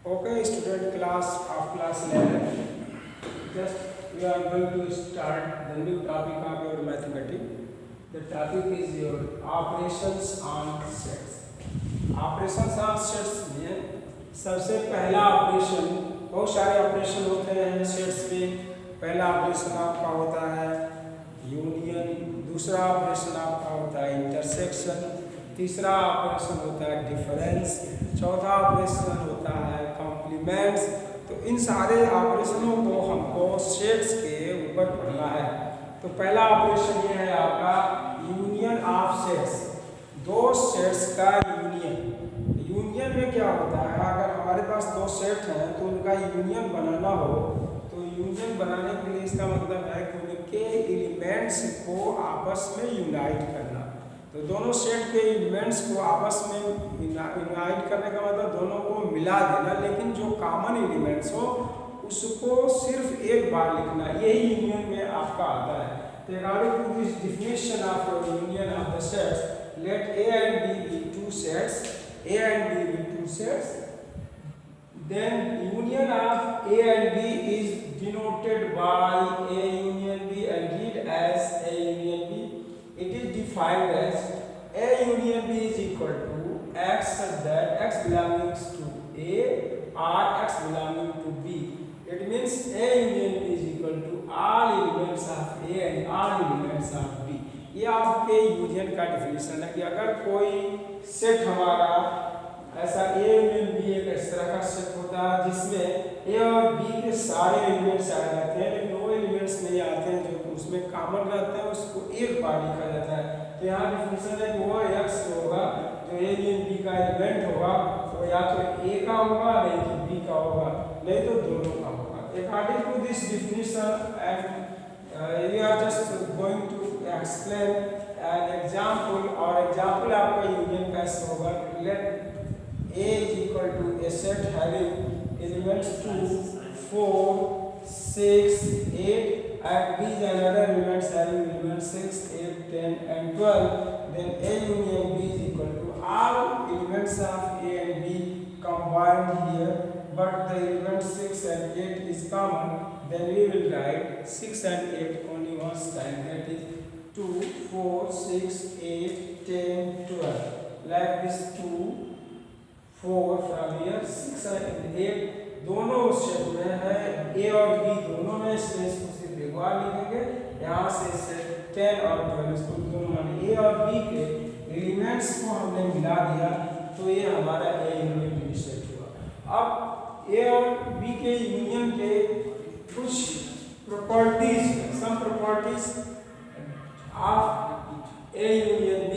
Okay, student class of class 11. Just we are going to start the new topic of your mathematics. The topic is your operations on sets. Operations on sets में सबसे पहला operation, बहुत सारे operation होते हैं sets में। पहला operation आपका होता है यूनियन, दूसरा ऑपरेशन आपका होता है इंटरसेक्शन, तीसरा ऑपरेशन होता है डिफरेंस, चौथा ऑपरेशन होता है कॉम्प्लीमेंट्स। तो इन सारे ऑपरेशनों को हमको सेट्स के ऊपर पढ़ना है। तो पहला ऑपरेशन ये है आपका यूनियन ऑफ सेट्स, दो सेट्स का यूनियन। यूनियन में क्या होता है, अगर हमारे पास दो सेट हैं तो उनका यूनियन बनाना हो तो यूनियन बनाने के लिए इसका मतलब है कि उनके एलिमेंट्स को आपस में यूनाइट करना। तो दोनों सेट के एलिमेंट्स को आपस में यूनाइट करने का मतलब दोनों को मिला देना, लेकिन जो कॉमन एलिमेंट्स हो उसको सिर्फ एक बार लिखना, यही यूनियन में आपका आता है। तो according to this definition of union of the sets, let A and B be two sets, A and B be two sets, then union of A and B is denoted by A union B and read as A union B. It is defined as A union B is equal to X such that X belongs to A or X belonging to B. It means A union B is equal to all elements of A and all elements of B. ये आपके union का definition है कि अगर कोई set हमारा ऐसा A union B एक इस तरह का सेट होता है जिसमें ए और बी के सारे एलिमेंट्स आ जाते हैं, लेकिन वो एलिमेंट्स नहीं आते हैं जो उसमें कॉमन रहते हैं, उसको एक बार लिखा जाता है। तो यहाँ डिफिनेशन है कि वो एक्स होगा जो ए यूनियन बी का एलिमेंट होगा, तो या तो ए का होगा नहीं तो बी का होगा, नहीं तो दोनों का होगा। According to this definition and we are just going to explain an example, और example आपका यूनियन कैसे होगा। Let A is equal to a set having elements 2, 4, 6, 8 and B is another elements having elements 6, 8, 10 and 12. Then A union B is equal to all elements of A and B combined here, but the element 6 and 8 is common. Then we will write 6 and 8 only one time, that is 2, 4, 6, 8, 10, 12. Like this 2, 4 from here, 6 and 8 दोनों set में है, A और B दोनों में से इसको सिर्फ एक बार लिखेंगे। यहाँ से सेट 10 और 12 इसको दोनों माने A और B के एलिमेंट्स को हमने मिला दिया, तो ये हमारा A यूनियन B सेट हुआ। अब A और B के यूनियन के कुछ properties, some properties of A union B,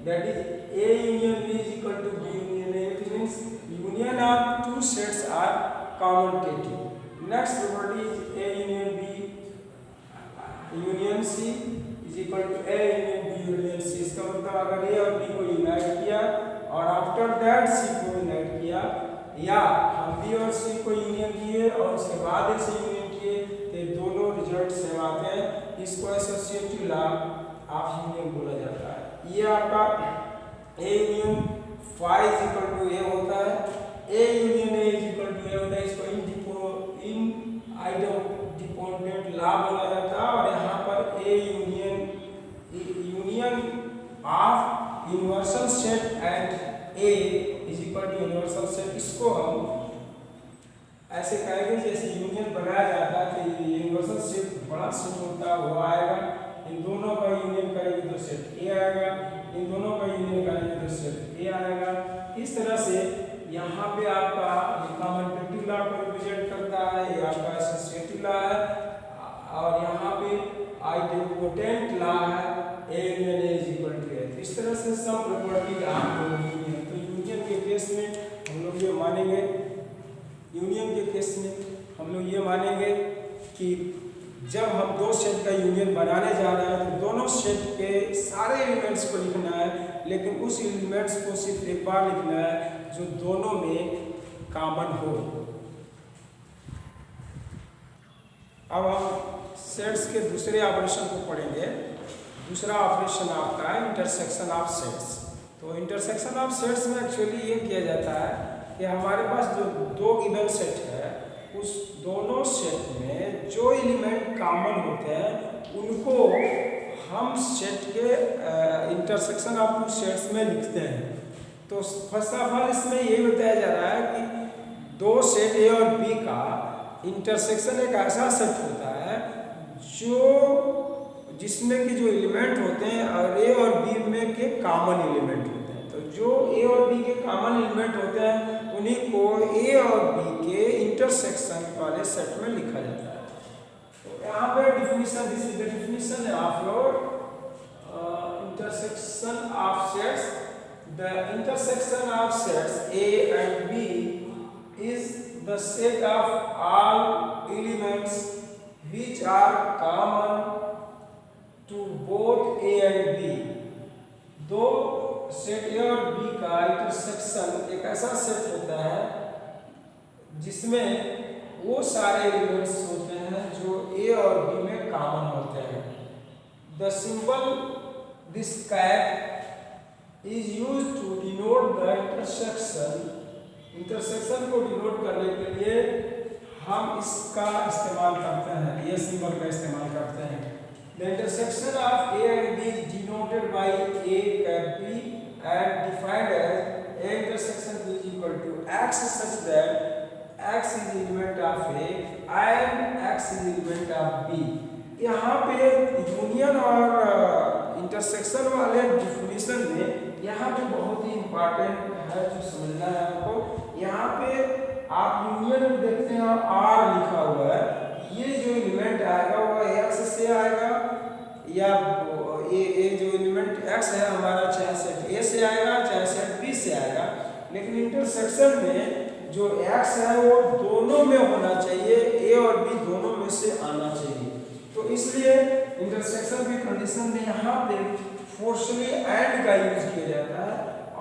that is A union B is equal to B union A. It means union of two sets are commutative. Next property is A union B union C is equal to A union B union C. इसका मतलब अगर A और B को unite किया और after that C को unite किया, या हम B और C को यूनियन किए और उसके बाद A से यूनियन किए, तो दोनों रिजल्ट सेम आते हैं। इसको एसोसिएटिव लॉ ऑफ यूनियन बोला जाता है। ये आपका A union phi is equal to A होता है, A union A is equal to A होता है। इसको इनडिपेंडेंट लॉ बोला जाता है। और यहाँ पर A union of universal set and A is equal to universal set, इसको हम ऐसे कहेंगे जैसे यूनियन बनाया जाता है कि यूनिवर्सल सेट बड़ा सेट होता है वो आएगा, इन दोनों का यूनियन करेंगे तो सेट ए आएगा, इन दोनों का यूनियन करेंगे तो सेट ए आएगा। इस तरह से यहाँ पे आपका कॉम्यूटेटिव लॉ को रिप्रेजेंट करता है, ये आपका एसोसिएटिव लॉ है, और यहाँ पे आइडेंटिटी लॉ है A union A is equal to A. इस तरह से सब प्रॉपर्टी आपको यूनियन, तो यूनियन के केस में हम लोग ये मानेंगे, यूनियन के केस में हम लोग ये मानेंगे कि जब हम दो सेट का यूनियन बनाने जा रहे हैं तो दोनों सेट के सारे एलिमेंट्स को लिखना है, लेकिन उस एलिमेंट्स को सिर्फ एक बार लिखना है जो दोनों में कॉमन हो। अब हम सेट्स के दूसरे ऑपरेशन को पढ़ेंगे। दूसरा ऑपरेशन आपका है इंटरसेक्शन ऑफ सेट्स। तो इंटरसेक्शन ऑफ सेट्स में एक्चुअली ये किया जाता है कि कि हमारे पास जो दो गिवन सेट है उस दोनों सेट में जो एलिमेंट कॉमन होते हैं उनको हम सेट के इंटरसेक्शन ऑफ टू सेट्स में लिखते हैं। तो फर्स्ट ऑफ ऑल इसमें ये बताया जा रहा है कि दो सेट ए और बी का इंटरसेक्शन एक ऐसा सेट होता है जो जिसमें कि जो एलिमेंट होते हैं और ए और बी में के कॉमन एलिमेंट होते हैं। तो जो ए और बी के कॉमन एलिमेंट होते हैं उन्हीं को ए और बी के इंटरसेक्शन वाले सेट में लिखा जाता है। तो यहाँ पे definition, this is the definition of your intersection of sets. The intersection of sets A and B is the set of all elements which are common to both A and B. दो set A और B का intersection एक ऐसा set होता है जिसमें वो सारे एलिमेंट्स होते हैं जो A और B में कॉमन होते हैं। The symbol this cap is used to denote the intersection. Intersection को डिनोट करने के लिए हम इसका इस्तेमाल करते हैं, ये सिंबल का इस्तेमाल करते हैं। The intersection of A and B is denoted by A cap B and defined as A intersection B is equal to X such that X is element of A and X is element of B. यहाँ पे union और intersection वाले definition में यहाँ पे बहुत ही important है जो समझना है आपको। यहाँ पे आप यूनियन में देखते हैं आर लिखा हुआ है, ये जो एलिमेंट आएगा वो एक्स से आएगा या ये जो एलिमेंट एक्स है हमारा चाहे सेट ए से आएगा चाहे सेट बी से आएगा, लेकिन इंटरसेक्शन में जो एक्स है वो दोनों में होना चाहिए, ए और बी दोनों में से आना चाहिए। तो इसलिए इंटरसेक्शन की कंडीशन में यहाँ पे फोर्सली एंड का यूज किया जाता है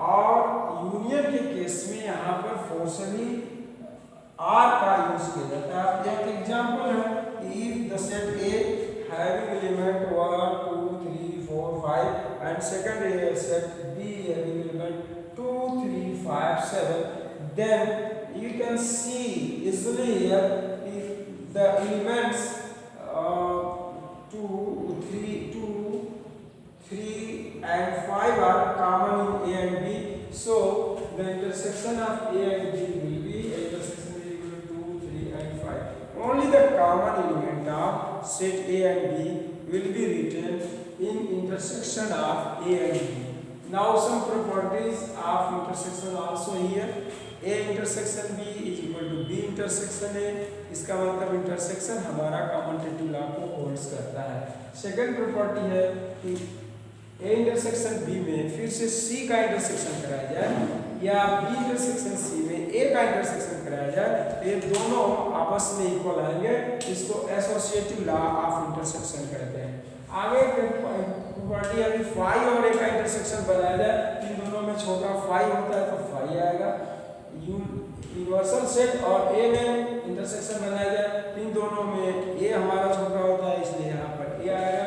और यूनियन के केस में यहाँ पर फोर्सली आर का यूज किया जाता है। आप एक एग्जांपल है, if the set A having element 1 2 3 4 5 and second set be having element 2 3 5 7, then you can see easily here if the elements 2, 3 and 5 are common in A and B. So the intersection of A and B will be intersection is equal to 2, 3 and 5. Only the common element of set A and B will be written in intersection of A and B. Now some properties of intersection also here. A intersection B is equal to B intersection A. इसका मतलब intersection हमारा कॉमटेटिव law को holds करता है। Second property है कि A intersection B में फिर से C का इंटरसेक्शन कराया जाए या B इंटरसेक्शन C में A का इंटरसेक्शन कराया जाए, तो ये दोनों आपस में इक्वल आएंगे, इसको एसोसिएटिव लॉ ऑफ इंटरसेक्शन कहते हैं। आगे प्रॉपर्टी अभी फाई और A का इंटरसेक्शन बनाया जाए, इन दोनों में छोटा फाई होता है तो फाई आएगा। यूनिवर्सल सेट और ए में इंटरसेक्शन बनाया जाए, इन दोनों में ए हमारा छोटा होता है इसलिए यहाँ पर ए आएगा।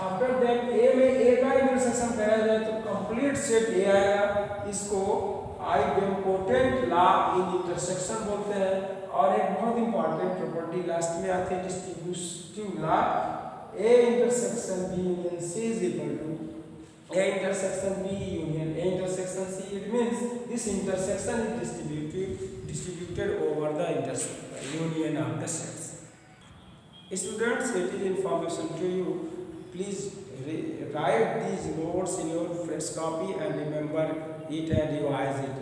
आफ्टर दैट ए में ए का इंटरसेक्शन कराया जाए तो कंप्लीट सेट ए आएगा, इसको आइडेम्पोटेंट लॉ इन इंटरसेक्शन बोलते हैं। और एक बहुत इंपॉर्टेंट प्रॉपर्टी लास्ट में आती है distributive law, A intersection B union C is equal to A intersection B union A intersection C. It means this intersection is distributed over the union of the sets. Students, it is information to you. Please write these notes in your friend's copy and remember it and revise it.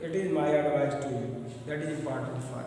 It is my advice to you. That is important for